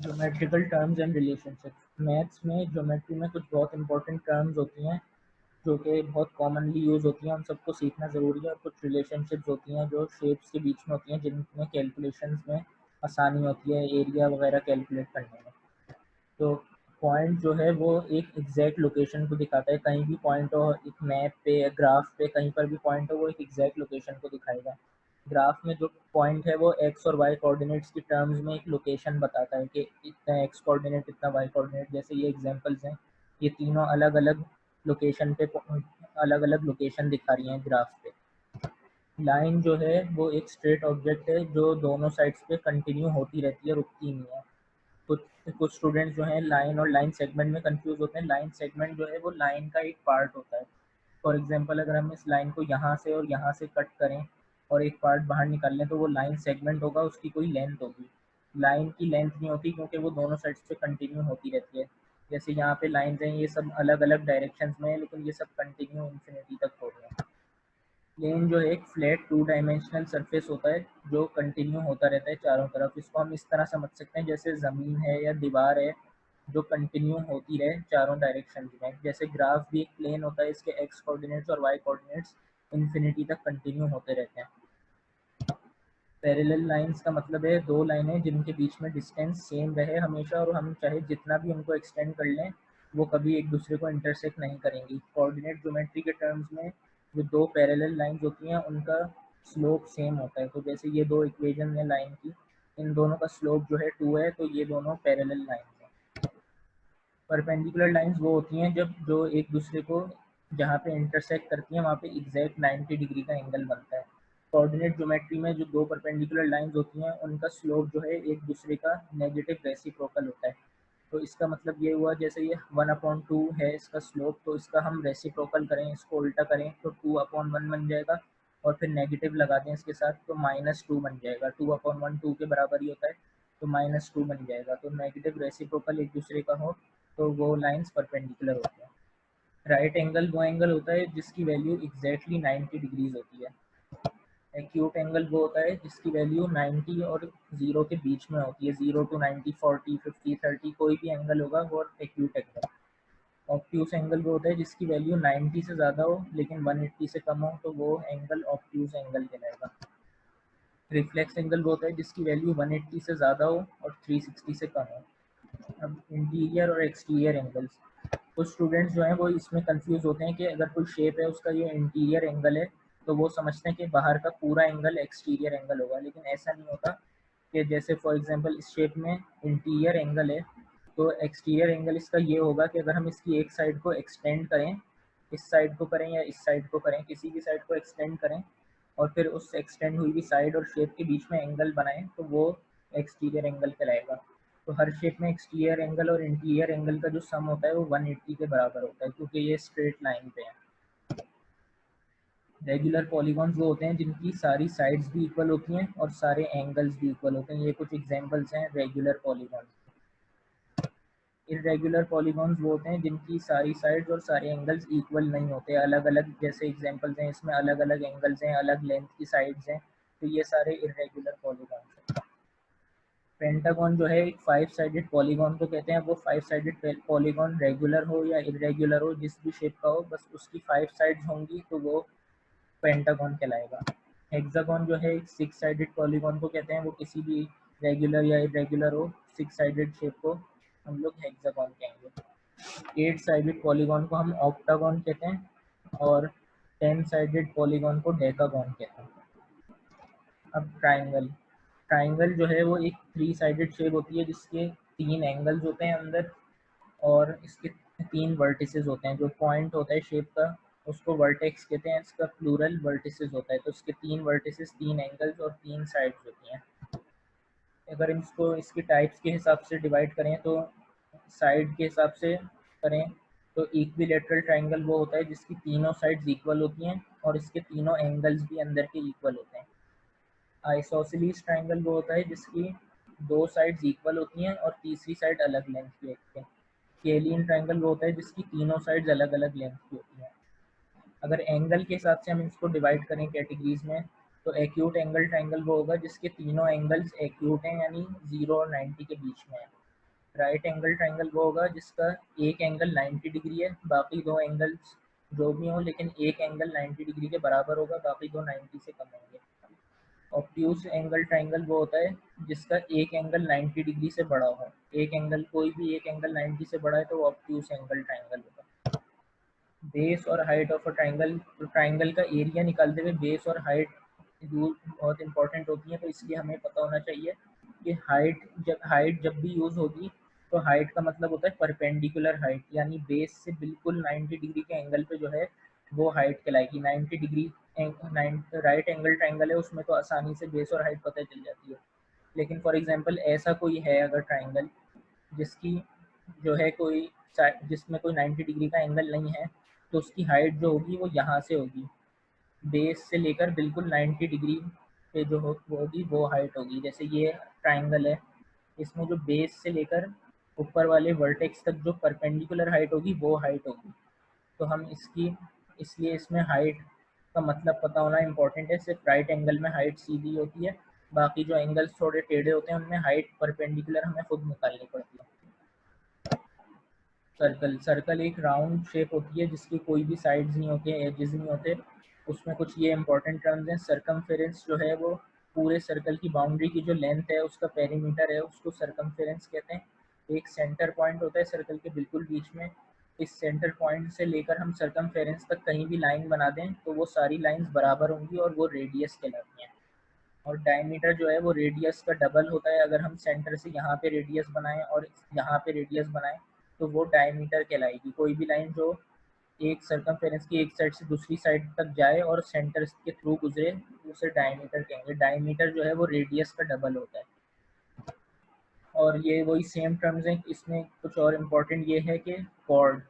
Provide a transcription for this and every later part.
Geometrical terms and relationship. Maths में geometry में कुछ बहुत इंपॉर्टेंट टर्म्स होती हैं जो कि बहुत कॉमनली यूज़ होती हैं, उन सबको सीखना ज़रूरी है। और कुछ रिलेशनशिप्स होती हैं जो शेप्स के बीच में होती हैं, जिनमें कैलकुलेशंस में आसानी होती है एरिया वगैरह कैलकुलेट करने में। तो पॉइंट जो है वो एक एग्जैक्ट लोकेशन को दिखाता है। कहीं भी पॉइंट हो, एक मैप पे या ग्राफ पे कहीं पर भी पॉइंट हो, वो एक एग्जैक्ट लोकेशन को दिखाएगा। ग्राफ में जो पॉइंट है वो एक्स और वाई कोऑर्डिनेट्स की टर्म्स में एक लोकेशन बताता है कि इतना एक्स कोऑर्डिनेट इतना वाई कोऑर्डिनेट। जैसे ये एग्जांपल्स हैं, ये तीनों अलग अलग लोकेशन पे अलग अलग लोकेशन दिखा रही हैं ग्राफ पे। लाइन जो है वो एक स्ट्रेट ऑब्जेक्ट है जो दोनों साइड्स पे कंटिन्यू होती रहती है, रुकती नहीं है। कुछ कुछ स्टूडेंट्स जो हैं लाइन और लाइन सेगमेंट में कंफ्यूज होते हैं। लाइन सेगमेंट जो है वो लाइन का एक पार्ट होता है। फॉर एग्जांपल अगर हम इस लाइन को यहाँ से और यहाँ से कट करें और एक पार्ट बाहर निकाल लें तो वो लाइन सेगमेंट होगा, उसकी कोई लेंथ होगी। लाइन की लेंथ नहीं होती क्योंकि वो दोनों साइड से कंटिन्यू होती रहती है। जैसे यहाँ पे लाइन्स हैं, ये सब अलग अलग डायरेक्शंस में है लेकिन ये सब कंटिन्यू इन्फिनिटी तक हो रहे हैं। प्लेन जो है एक फ्लैट टू डायमेंशनल सरफेस होता है जो कंटिन्यू होता रहता है चारों तरफ। इसको हम इस तरह समझ सकते हैं जैसे ज़मीन है या दीवार है जो कंटिन्यू होती रहे चारों डायरेक्शन में। जैसे ग्राफ भी एक प्लेन होता है, इसके एक्स कोऑर्डिनेट्स और वाई कोऑर्डिनेट्स इन्फिनिटी तक कंटिन्यू होते रहते हैं। पैरेलल लाइंस का मतलब है दो लाइनें जिनके बीच में डिस्टेंस सेम रहे हमेशा, और हम चाहे जितना भी उनको एक्सटेंड कर लें वो कभी एक दूसरे को इंटरसेक्ट नहीं करेंगी। कोऑर्डिनेट ज्योमेट्री के टर्म्स में जो दो पैरेलल लाइंस होती हैं उनका स्लोप सेम होता है। तो जैसे ये दो इक्वेशन है लाइन की, इन दोनों का स्लोप जो है 2 है, तो ये दोनों पैरेलल लाइंस हैं। परपेंडिकुलर लाइंस वो होती हैं जब जो एक दूसरे को जहाँ पे इंटरसेक्ट करती हैं वहाँ पे एग्जैक्ट 90 डिग्री का एंगल बनता है। कोऑर्डिनेट ज्योमेट्री में जो दो परपेंडिकुलर लाइंस होती हैं उनका स्लोप जो है एक दूसरे का नेगेटिव रेसिप्रोकल होता है। तो इसका मतलब ये हुआ जैसे ये 1/2 है इसका स्लोप, तो इसका हम रेसिप्रोकल करें, इसको उल्टा करें तो 2/1 बन जाएगा, और फिर नेगेटिव लगा दें इसके साथ तो -2 बन जाएगा। 2/1 2 के बराबर ही होता है, तो -2 बन जाएगा। तो नेगेटिव रेसिप्रोकल एक दूसरे का हो तो वो लाइंस परपेंडिकुलर होते हैं। राइट एंगल वो एंगल होता है जिसकी वैल्यू एग्जैक्टली 90 डिग्रीज होती है। एक्यूट एंगल वो होता है जिसकी वैल्यू 90 और 0 के बीच में होती है। 0 to 90, 40, 50, 30 कोई भी एंगल होगा वो एक्यूट एंगल। ऑब्ट्यूस एंगल वो होता है जिसकी वैल्यू 90 से ज़्यादा हो लेकिन 180 से कम हो, तो वो एंगल ऑब्ट्यूस एंगल कहलाएगा। रिफ्लेक्स एंगल वो होता है जिसकी वैल्यू 180 से ज़्यादा हो और 360 से कम हो। अब इंटीरियर और एक्सटीरियर एंगल्स, कुछ स्टूडेंट्स जो हैं वो इसमें कंफ्यूज होते हैं कि अगर कोई शेप है उसका ये इंटीरियर एंगल है तो वो समझते हैं कि बाहर का पूरा एंगल एक्सटीरियर एंगल होगा, लेकिन ऐसा नहीं होता। कि जैसे फॉर एग्जांपल इस शेप में इंटीरियर एंगल है तो एक्सटीरियर एंगल इसका ये होगा कि अगर हम इसकी एक साइड को एक्सटेंड करें, इस साइड को करें या इस साइड को करें, किसी भी साइड को एक्सटेंड करें और फिर उस एक्सटेंड हुई हुई साइड और शेप के बीच में एंगल बनाएं तो वो एक्सटीरियर एंगल कहलाएगा। तो हर शेप में एक्सटीरियर एंगल और इंटीरियर एंगल का जो सम होता है वो 180 के बराबर होता है क्योंकि ये स्ट्रेट लाइन पे है। रेगुलर पॉलीगॉन्स वो होते हैं जिनकी सारी साइड्स भी इक्वल होती हैं और सारे एंगल्स भी इक्वल होते हैं। ये कुछ एग्जांपल्स हैं रेगुलर पॉलीगॉन। इर्रेगुलर पॉलीगॉन्स वो होते हैं जिनकी सारी साइड्स और सारे एंगल्स इक्वल नहीं होते, अलग अलग। जैसे एग्जांपल्स हैं इसमें अलग अलग एंगल्स हैं, अलग लेंथ की साइड्स हैं, तो ये सारे इर्रेगुलर पॉलीगॉन्स हैं। पेंटागन जो है एक 5 साइडेड पॉलीगॉन को कहते हैं। वो 5 साइडेड पॉलीगॉन रेगुलर हो या इरेगुलर हो, जिस भी शेप का हो, बस उसकी 5 साइड्स होंगी तो वो पेंटागन कहलाएगा। हेक्सागन जो है एक 6 साइडेड पॉलीगॉन को कहते हैं। वो किसी भी रेगुलर या इरेगुलर हो 6 साइडेड शेप को हम लोग हेक्सागन कहेंगे। 8 साइडेड पॉलीगॉन को हम ऑक्टागन कहते हैं और 10 साइडेड पॉलीगॉन को डेकागन कहते हैं। अब ट्राइंगल, ट्राइंगल जो है वो एक 3 साइडेड शेप होती है जिसके 3 एंगल्स होते हैं अंदर, और इसके 3 वर्टिसेस होते हैं। जो पॉइंट होता है शेप का उसको वर्टेक्स कहते हैं, इसका प्लूरल वर्टिसेस होता है। तो इसके 3 वर्टिसेस, 3 एंगल्स और 3 साइड्स होती हैं। अगर इसको इसकी टाइप्स के हिसाब से डिवाइड करें तो साइड के हिसाब से करें तो इक्विलेटरल ट्राइंगल वो होता है जिसकी तीनों साइड्स इक्वल होती हैं और इसके तीनों एंगल्स भी अंदर के इक्वल होते हैं। आइसोसेलेस ट्राइंगल वो होता है जिसकी 2 साइड्स इक्वल होती हैं और तीसरी साइड अलग लेंथ की होती है। स्केलियन ट्राइंगल वो होता है जिसकी तीनों साइड्स अलग अलग लेंथ की होती हैं। अगर एंगल के हिसाब से हम इसको डिवाइड करें कैटेगरीज में तो एक्यूट एंगल ट्राइंगल वो होगा जिसके तीनों एंगल्स एक्यूट हैं, यानी 0 और 90 के बीच में है। राइट एंगल ट्राइंगल वो होगा जिसका एक एंगल 90 डिग्री है, बाकी दो एंगल्स जो भी हों, लेकिन एक एंगल 90 डिग्री के बराबर होगा, बाकी दो 90 से कम होंगे। ऑब्ट्यूज एंगल ट्राइंगल वो होता है जिसका एक एंगल 90 डिग्री से बड़ा हो। एक एंगल, कोई भी एक एंगल 90 से बड़ा है तो वो ऑब्ट्यूज एंगल ट्राइंगल होगा। बेस और हाइट ऑफ अ ट्राइंगल, तो ट्राइंगल का एरिया निकालते हुए बेस और हाइट यूज बहुत इंपॉर्टेंट होती है, तो इसलिए हमें पता होना चाहिए कि हाइट जब भी यूज होगी तो हाइट का मतलब होता है परपेंडिकुलर हाइट, यानी बेस से बिल्कुल 90 डिग्री के एंगल पे जो है वो हाइट कहलाएगी। 90 डिग्री राइट एंगल ट्राइंगल है, उसमें तो आसानी से बेस और हाइट पता चल जाती है। लेकिन फॉर एग्जांपल ऐसा कोई है अगर ट्राइंगल जिसकी जो है कोई जिसमें कोई 90 डिग्री का एंगल नहीं है, तो उसकी हाइट जो होगी वो यहाँ से होगी, बेस से लेकर बिल्कुल 90 डिग्री पे जो वो होगी वो हाइट होगी। जैसे ये ट्राइंगल है, इसमें जो बेस से लेकर ऊपर वाले वर्टेक्स तक जो परपेंडिकुलर हाइट होगी वो हाइट होगी। तो हम इसकी इसलिए इसमें हाइट का मतलब पता होना इम्पोर्टेंट है। सिर्फ राइट एंगल में हाइट सीधी होती है, बाकी जो एंगल्स थोड़े टेढ़े होते हैं उनमें हाइट परपेंडिकुलर हमें खुद निकालनी पड़ती है। सर्कल एक राउंड शेप होती है जिसकी कोई भी साइड्स नहीं होते, एजेस नहीं होते। उसमें कुछ ये इंपॉर्टेंट टर्म्स हैं। सरकमफेरेंस जो है वो पूरे सर्कल की बाउंड्री की जो लेंथ है उसका पेरीमीटर है, उसको सरकमफेरेंस कहते हैं। एक सेंटर पॉइंट होता है सर्कल के बिल्कुल बीच में, इस सेंटर पॉइंट से लेकर हम सरकमफेरेंस तक कहीं भी लाइन बना दें तो वो सारी लाइंस बराबर होंगी और वो रेडियस कहलाती हैं। और डायमीटर जो है वो रेडियस का डबल होता है। अगर हम सेंटर से यहाँ पे रेडियस बनाएं और यहाँ पे रेडियस बनाएं तो वो डायमीटर कहलाएगी। कोई भी लाइन जो एक सरकमफेरेंस की एक साइड से दूसरी साइड तक जाए और सेंटर के थ्रू गुजरे उसे डायमीटर कहेंगे। डायमीटर जो है वो रेडियस का डबल होता है। और ये वही सेम टर्म्स हैं। इसमें कुछ और इम्पोर्टेंट ये है कि कॉर्ड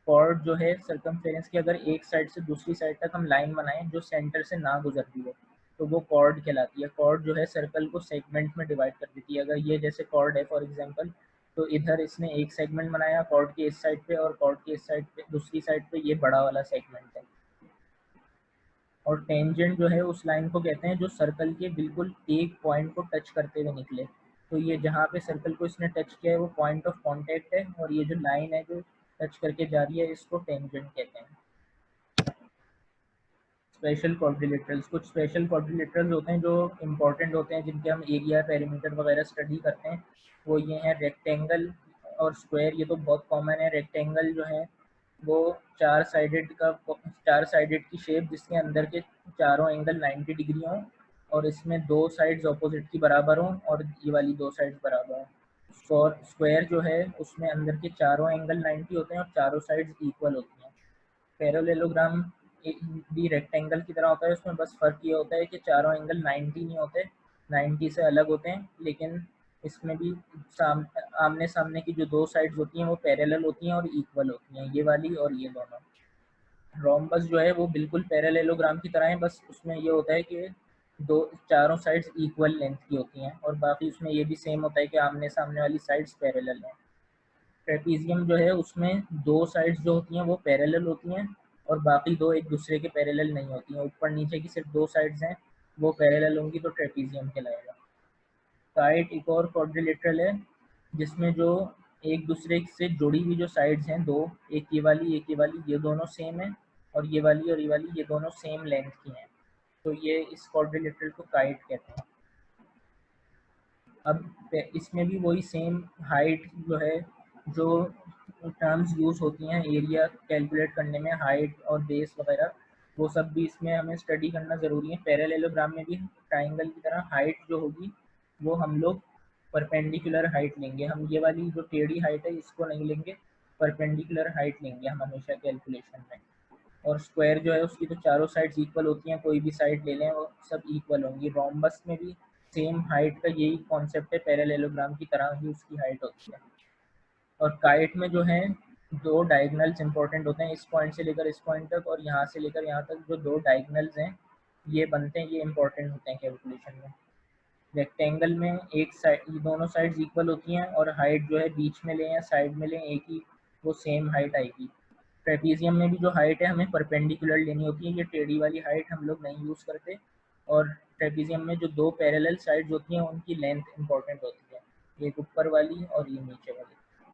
कॉर्ड जो है सरकमफेरेंस की, अगर एक साइड से दूसरी साइड तक हम लाइन बनाएं जो सेंटर से ना गुजरती हो तो वो कॉर्ड कहलाती है। कॉर्ड जो है सर्कल को सेगमेंट में डिवाइड कर देती है। अगर ये जैसे कॉर्ड है फॉर एग्जांपल, तो इधर इसने एक सेगमेंट बनाया कॉर्ड के इस साइड पे, और कॉर्ड के इस साइड पे दूसरी साइड पे ये बड़ा वाला सेगमेंट है। और टेंजेंट जो है उस लाइन को कहते हैं जो सर्कल के बिल्कुल एक पॉइंट को टच करते हुए निकले। तो ये जहाँ पे सर्कल को इसने टच किया है वो पॉइंट ऑफ कांटेक्ट है, और ये जो लाइन है जो टच करके जा रही है इसको टेंजेंट कहते हैं। स्पेशल क्वाड्रिलेटरल्स, कुछ स्पेशल क्वाड्रिलेटरल्स होते हैं जो इंपॉर्टेंट होते हैं, जिनके हम एरिया पेरीमीटर वगैरह स्टडी करते हैं। वो ये हैं रेक्टेंगल और स्क्वायर। ये तो बहुत कॉमन है। रेक्टेंगल जो है वो चार साइडेड की शेप जिसके अंदर के चारों एंगल 90 डिग्री हों और इसमें दो साइड्स ऑपोजिट की बराबर हों और ये वाली दो साइड्स बराबर हों। स्क्वायर जो है उसमें अंदर के चारों एंगल 90 होते हैं और चारों साइड्स इक्वल होती हैं। पैरेललोग्राम भी रेक्टेंगल की तरह होता है, उसमें बस फ़र्क ये होता है कि चारों एंगल 90 नहीं होते, 90 से अलग होते हैं। लेकिन इसमें भी आमने सामने की जो दो साइड्स होती हैं वो पैरेलल होती हैं और इक्वल होती हैं, ये वाली और ये दोनों। रोम्बस जो है वो बिल्कुल पैरेललोग्राम की तरह है, बस उसमें ये होता है कि दो चारों साइड्स इक्वल लेंथ की होती हैं, और बाकी उसमें ये भी सेम होता है कि आमने सामने वाली साइड्स पैरेलल हैं। ट्रेपीजियम जो है उसमें दो साइड्स जो होती हैं वो पैरेलल होती हैं और बाकी दो एक दूसरे के पैरेलल नहीं होती हैं। ऊपर नीचे की सिर्फ दो साइड्स हैं वो पैरेलल होंगी तो ट्रेपीजियम कहलाएगा। काइट एक और क्वाड्रिलेटरल है जिसमें जो एक दूसरे से जुड़ी हुई जो साइड्स हैं दो, एक ये वाली ये दोनों सेम है, और ये वाली ये दोनों सेम लेंथ की हैं, तो ये इस क्वाड्रिलेटरल को काइट कहते हैं। अब इसमें भी वही सेम हाइट जो है, जो टर्म्स यूज होती हैं एरिया कैलकुलेट करने में, हाइट और बेस वगैरह, वो सब भी इसमें हमें स्टडी करना ज़रूरी है। पैरेललोग्राम में भी ट्राइंगल की तरह हाइट जो होगी वो हम लोग परपेंडिकुलर हाइट लेंगे। हम ये वाली जो टेढ़ी हाइट है इसको नहीं लेंगे, परपेंडिकुलर हाइट लेंगे हम हमेशा कैलकुलेशन में। और स्क्वायर जो है उसकी तो चारों साइड्स इक्वल होती हैं, कोई भी साइड ले लें वो सब इक्वल होंगी। रोम्बस में भी सेम हाइट का यही कॉन्सेप्ट है, पैरेललोग्राम की तरह ही उसकी हाइट होती है। और काइट में जो है दो डायगनल्स इंपॉर्टेंट होते हैं, इस पॉइंट से लेकर इस पॉइंट तक और यहाँ से लेकर यहाँ तक जो दो डायगनल्स हैं ये बनते हैं, ये इंपॉर्टेंट होते हैं कैलकुलेशन में। रेक्टेंगल में एक साइड दोनों साइड्स इक्वल होती हैं और हाइट जो है बीच में लें या साइड में लें एक ही वो सेम हाइट आएगी। ट्रेपीजियम में भी जो हाइट है हमें परपेंडिकुलर लेनी होती है, ये टेढ़ी वाली हाइट हम लोग नहीं यूज़ करते। और ट्रेपीजियम में जो दो पैरेलल साइड्स होती हैं उनकी लेंथ इंपॉर्टेंट होती है, एक ऊपर वाली और ये नीचे वाली।